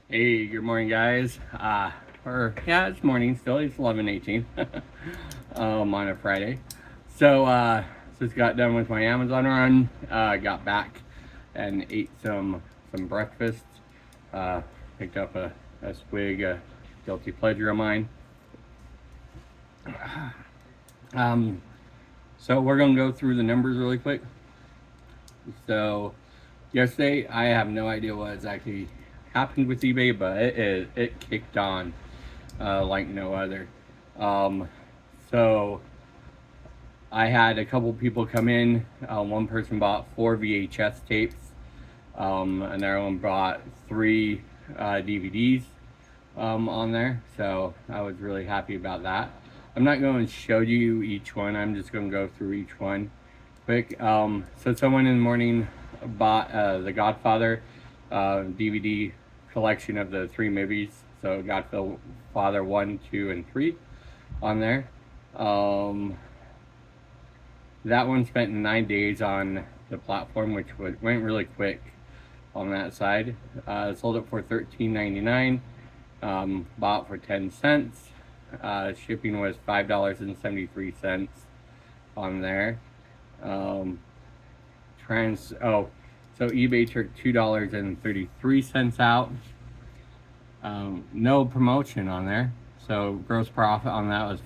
Hey, good morning, guys. It's morning still. It's 11:18 on a Friday. Just got done with my Amazon run. Got back and ate some breakfast. Uh, Picked up a swig, a guilty pleasure of mine. Um, so we're gonna go through the numbers really quick. So yesterday, I have no idea what exactly happened with eBay, but it kicked on like no other. Um, so I had a couple people come in. One person bought 4 VHS tapes. Another one bought 3 DVDs on there. So I was really happy about that. I'm not going to show you each one. I'm just going to go through each one quick. So someone in the morning bought the Godfather DVD collection of the 3 movies. So Godfather 1, 2, and 3 on there. That one spent 9 days on the platform, which went really quick on that side. Sold it for $13.99. Bought for 10 cents. Shipping was $5.73 on there. Um, so eBay took $2.33 out. No promotion on there. So gross profit on that was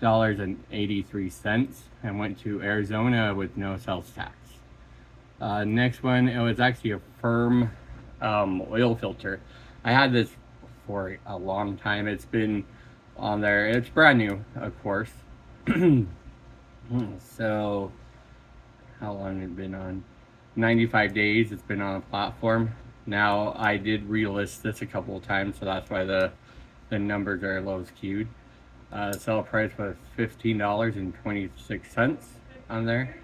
$5.83 and went to Arizona with no sales tax. Next one, it was actually a firm oil filter. I had this for a long time. It's been on there. It's brand new, of course. So how long had it been on? 95 days it's been on the platform. Now I did relist this a couple of times, so that's why the numbers are a little skewed. Sell price was $15.26 on there.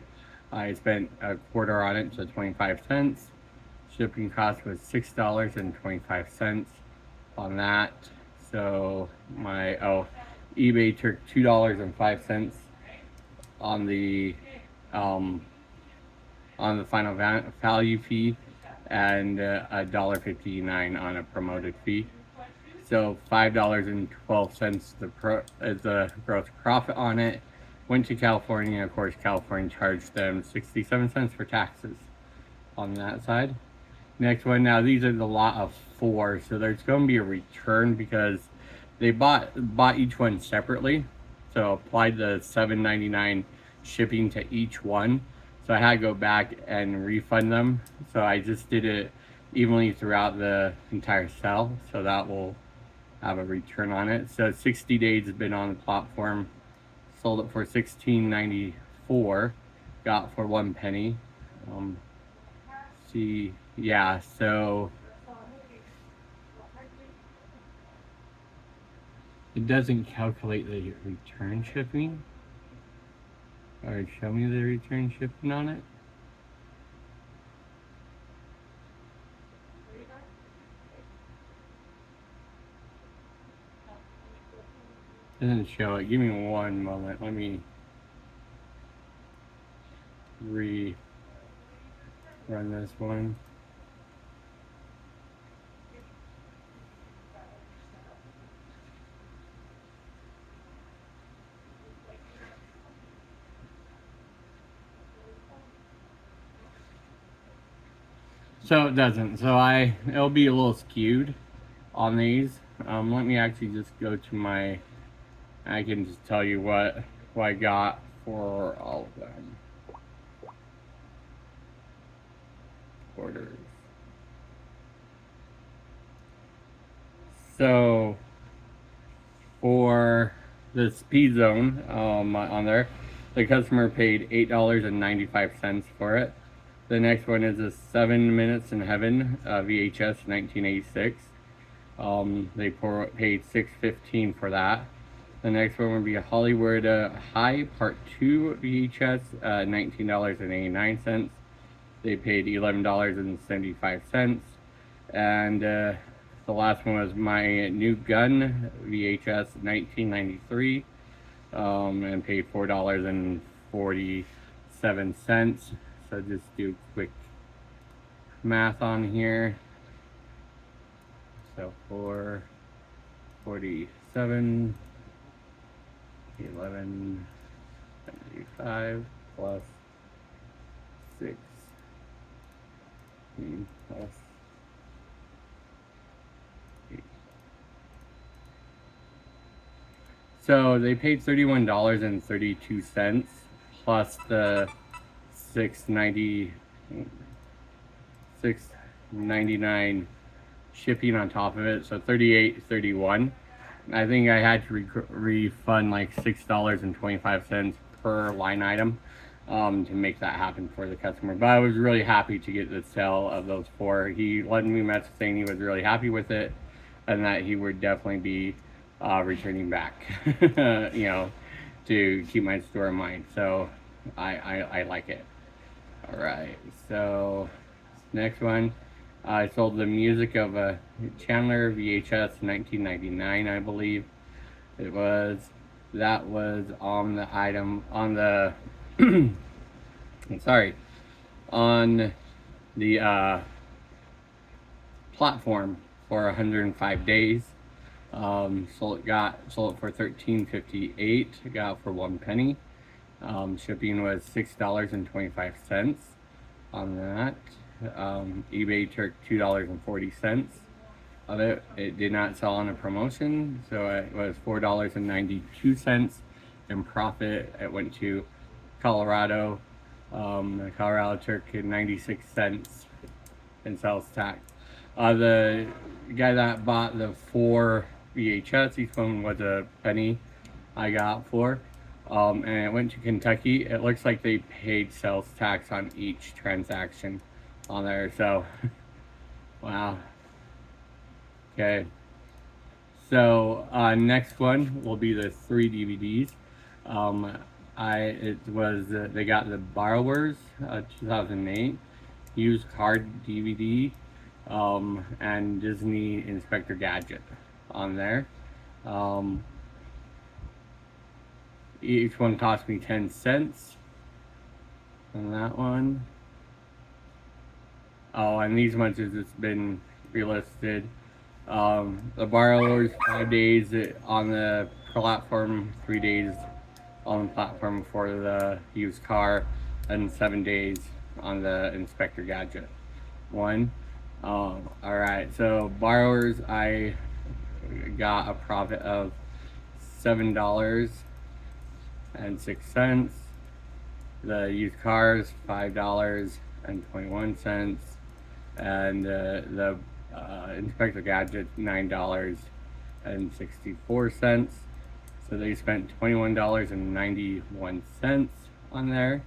I spent a quarter on it, so 25 cents. Shipping cost was $6.25 on that. So eBay took $2.05 on the final value fee and $1.59 on a promoted fee. So $5.12 is the gross profit on it. Went to California. Of course, California charged them 67 cents for taxes on that side. Next one. Now these are the lot of 4, so there's going to be a return because they bought each one separately. So applied the $7.99 shipping to each one. So I had to go back and refund them. So I just did it evenly throughout the entire sale. So that will have a return on it. So 60 days has been on the platform. Sold it for $16.94. Got for 1 penny. So it doesn't calculate the return shipping. Or show me the return shipping on it. Doesn't show it. Give me one moment. Let me rerun this one. So it doesn't. It'll be a little skewed on these. Let me actually just go to I can just tell you what I got for all of them. Orders. So for the speed zone on there, the customer paid $8.95 for it. The next one is a 7 Minutes in Heaven VHS 1986. They paid $6.15 for that. The next one would be a Hollywood High Part 2 VHS, $19.89. They paid $11.75. And the last one was My New Gun VHS 1993, and paid $4.47. So just do quick math on here. So 447, 1175 plus 6 plus 8. So they paid $31.32 plus the $6.99 shipping on top of it, so $38.31. I think I had to refund like $6.25 per line item to make that happen for the customer. But I was really happy to get the sale of those 4. He let me message saying he was really happy with it and that he would definitely be returning back, to keep my store in mind. So I like it. All right, so next one. I sold the music of a Chandler VHS 1999, I believe it was. That was on the item, on the, sorry, on the platform for 105 days. Sold it for $13.58. Got it for 1 penny. Shipping was $6.25 on that. eBay took $2.40 of it. It did not sell on a promotion, so it was $4.92 in profit. It went to Colorado. Colorado took 96 cents in sales tax. The guy that bought the 4 VHS, each one was a penny I got for. And it went to Kentucky. It looks like they paid sales tax on each transaction on there, so wow. Okay, so next one will be the 3 DVDs. They got the Borrowers 2008 used card DVD and Disney Inspector Gadget on there. Each one cost me 10 cents on that one. Oh, and these ones have just been relisted. The Borrowers, 5 days on the platform, 3 days on the platform for the used car, and 7 days on the Inspector Gadget one. Alright, so Borrowers, I got a profit of $7.06. The used cars, $5.21. And the Inspector Gadget, $9.64. So they spent $21.91 on there.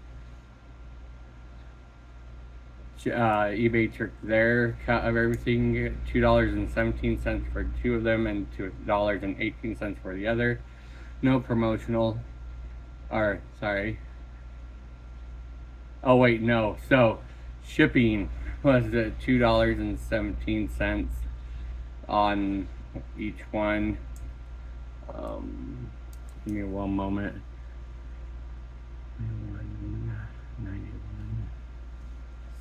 eBay took their cut of everything, $2.17 for 2 of them and $2.18 for the other. No promotional, or sorry. Oh wait, no. So shipping was $2.17 on each one. Give me one moment. 91.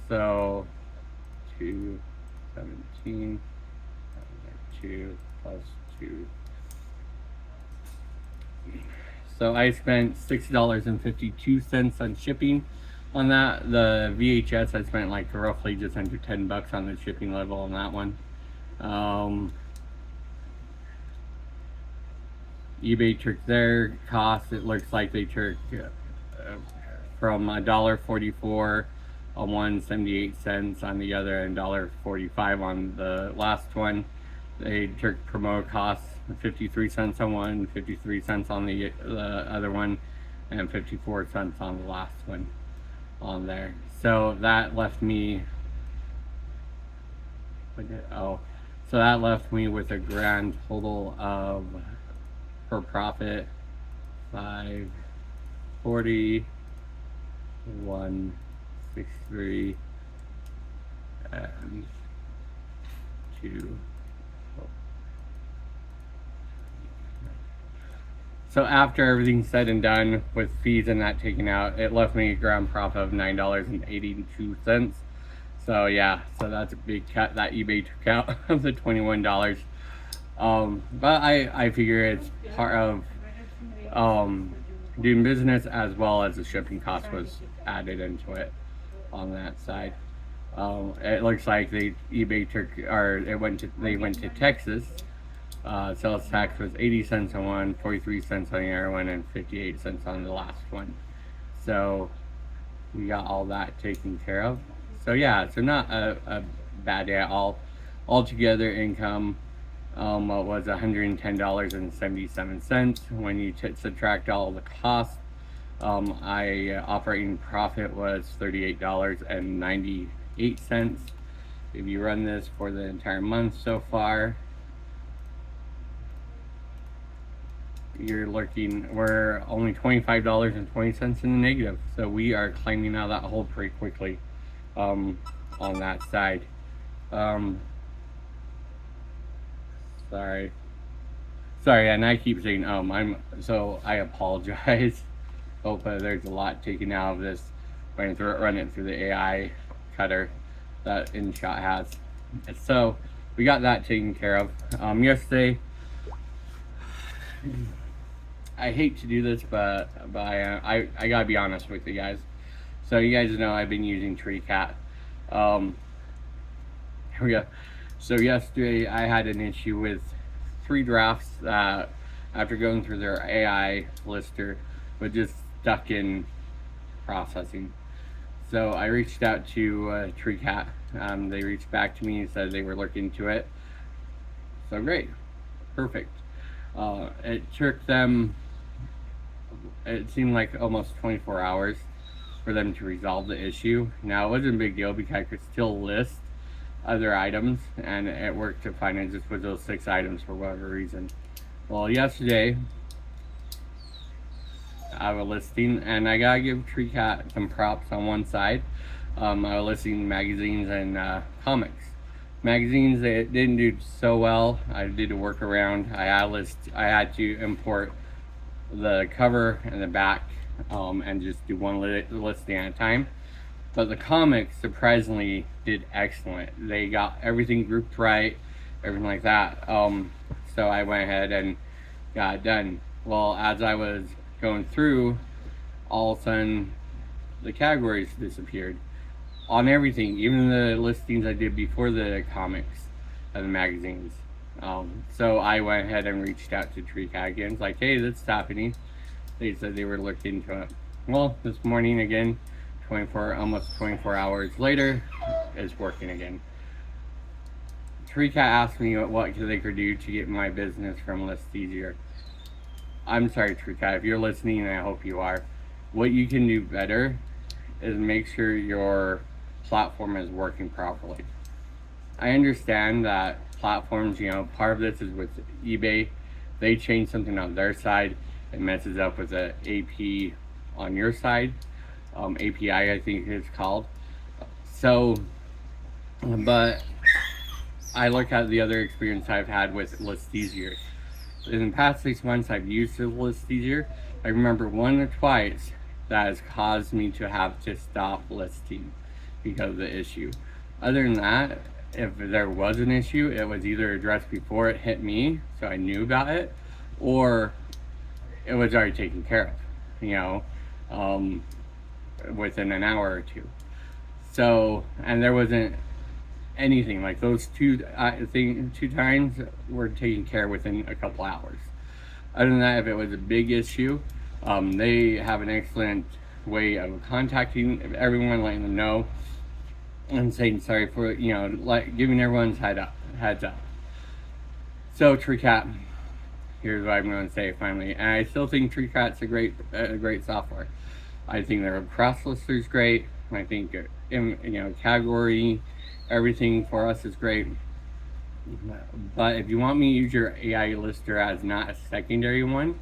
So 217 2 plus 2. So I spent $6.52 on shipping on that. The VHS I spent like roughly just under $10 on the shipping level on that one. eBay took their cost. It looks like they took from $1.44 on one, 78 cents on the other, and $1.45 on the last one. They took promo costs, 53 cents on one, 53 cents on the other one, and 54 cents on the last one on there. So that left me so that left me with a grand total of, per profit, $540, $163, and 2. So after everything's said and done with fees and that taken out, it left me a ground profit of $9.82. So yeah, so that's a big cut that eBay took out of the $21. But I figure it's part of um, doing business, as well as the shipping cost was added into it on that side. It looks like eBay took, or they went to Texas. Sales tax was 80 cents on one, 43 cents on the other one, and 58 cents on the last one. So we got all that taken care of. So yeah, so not a bad day at all. Altogether income was $110.77 when you subtract all the costs. Operating profit was $38.98. If you run this for the entire month so far, we're only $25.20 in the negative. So we are climbing out of that hole pretty quickly on that side. Sorry, and I keep saying I apologize. Hope there's a lot taken out of this. Run it through the AI cutter that InShot has. So we got that taken care of. Yesterday, I hate to do this, but I gotta be honest with you guys. So you guys know I've been using TreeCat. Here we go. So yesterday I had an issue with 3 drafts that, after going through their AI lister, were just stuck in processing. So I reached out to TreeCat. They reached back to me and said they were looking into it. So great, perfect. It took them, it seemed like almost 24 hours for them to resolve the issue. Now, it wasn't a big deal because I could still list other items, and it worked to find it just with those 6 items for whatever reason. Well, yesterday I have a listing, and I gotta give TreeCat some props on one side. I was listing magazines and comics. Magazines, they didn't do so well. I did a workaround. I had to import the cover and the back and just do one listing at a time. But the comics surprisingly did excellent. They got everything grouped right, everything like that. So I went ahead and got it done. Well, as I was going through, all of a sudden the categories disappeared on everything, even the listings I did before the comics and the magazines. So I went ahead and reached out to TreeCat again. It's like, hey, that's happening. They said they were looking into it. Well, this morning again, almost 24 hours later, it's working again. TreeCat asked me what they could do to get my business from List Easier. I'm sorry, TreeCat, if you're listening, and I hope you are, what you can do better is make sure your platform is working properly. I understand that platforms, part of this is with eBay. They change something on their side, it messes up with the AP on your side. API, I think it's called. So, but I look at the other experience I've had with List Easier. In the past 6 months I've used the List Easier. I remember 1 or twice that has caused me to have to stop listing because of the issue. Other than that, if there was an issue, it was either addressed before it hit me, so I knew about it, or it was already taken care of, within an hour or 2. So, and there wasn't anything like those 2 times were taken care of within a couple hours. Other than that, if it was a big issue, they have an excellent way of contacting everyone, letting them know, and saying sorry for, giving everyone's heads up. So TreeCat, here's what I'm going to say finally, and I still think TreeCat's a great software. I think their cross lister is great. I think category, everything for us is great. But if you want me to use your AI lister as not a secondary one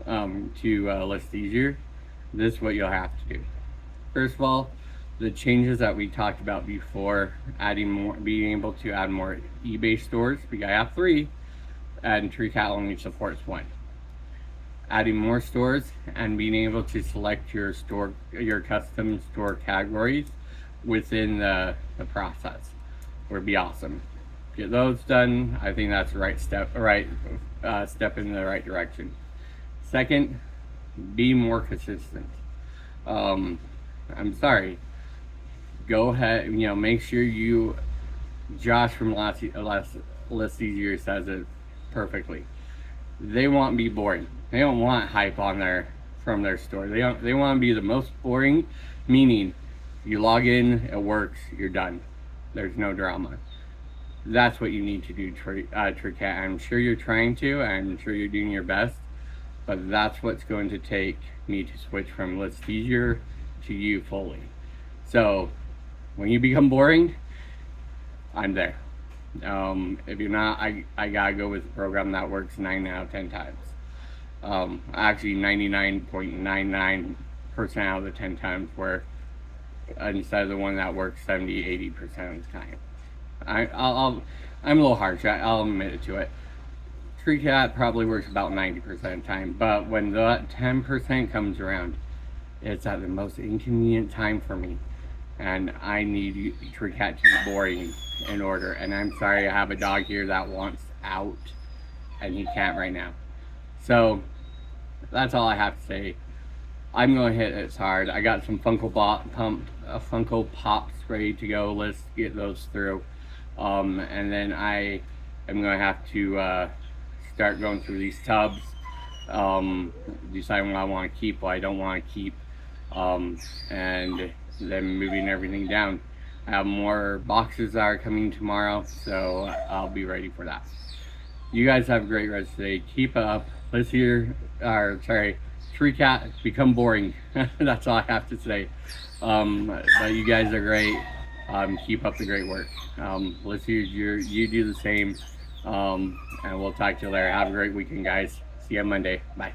to list easier, this is what you'll have to do. First of all, the changes that we talked about before, being able to add more eBay stores. I have 3, and TreeCat only supports 1. Adding more stores and being able to select your custom store categories within the process would be awesome. Get those done. I think that's the right step in the right direction. Second, be more consistent. Um, I'm sorry. Go ahead. Make sure you. Josh from last Easier says it perfectly. They want to be boring. They don't want hype on their from their store. They want to be the most boring, meaning you log in, it works, you're done. There's no drama. That's what you need to do, Tricat. I'm sure you're trying to. I'm sure you're doing your best, but that's what's going to take me to switch from List Easier to you fully. So when you become boring, I'm there. If you're not, I gotta go with a program that works 9 out of 10 times. Actually, 99.99% out of the 10 times where instead of the one that works 70-80% of the time. I'm a little harsh. I'll admit it to it. TreeCat probably works about 90% of the time, but when that 10% comes around, it's at the most inconvenient time for me, and I need TreeCat to be boring in order. And I'm sorry, I have a dog here that wants out, and he can't right now. So that's all I have to say. I'm gonna hit it hard. I got some Funko Pops ready to go. Let's get those through, and then I am gonna have to start going through these tubs, deciding what I want to keep, what I don't want to keep, and then moving everything down. I have more boxes that are coming tomorrow, so I'll be ready for that. You guys have a great rest of the day. Keep up. Let's hear, TreeCat become boring. That's all I have to say. But you guys are great. Keep up the great work. Let's hear you do the same. And we'll talk to you later. Have a great weekend, guys. See you on Monday. Bye.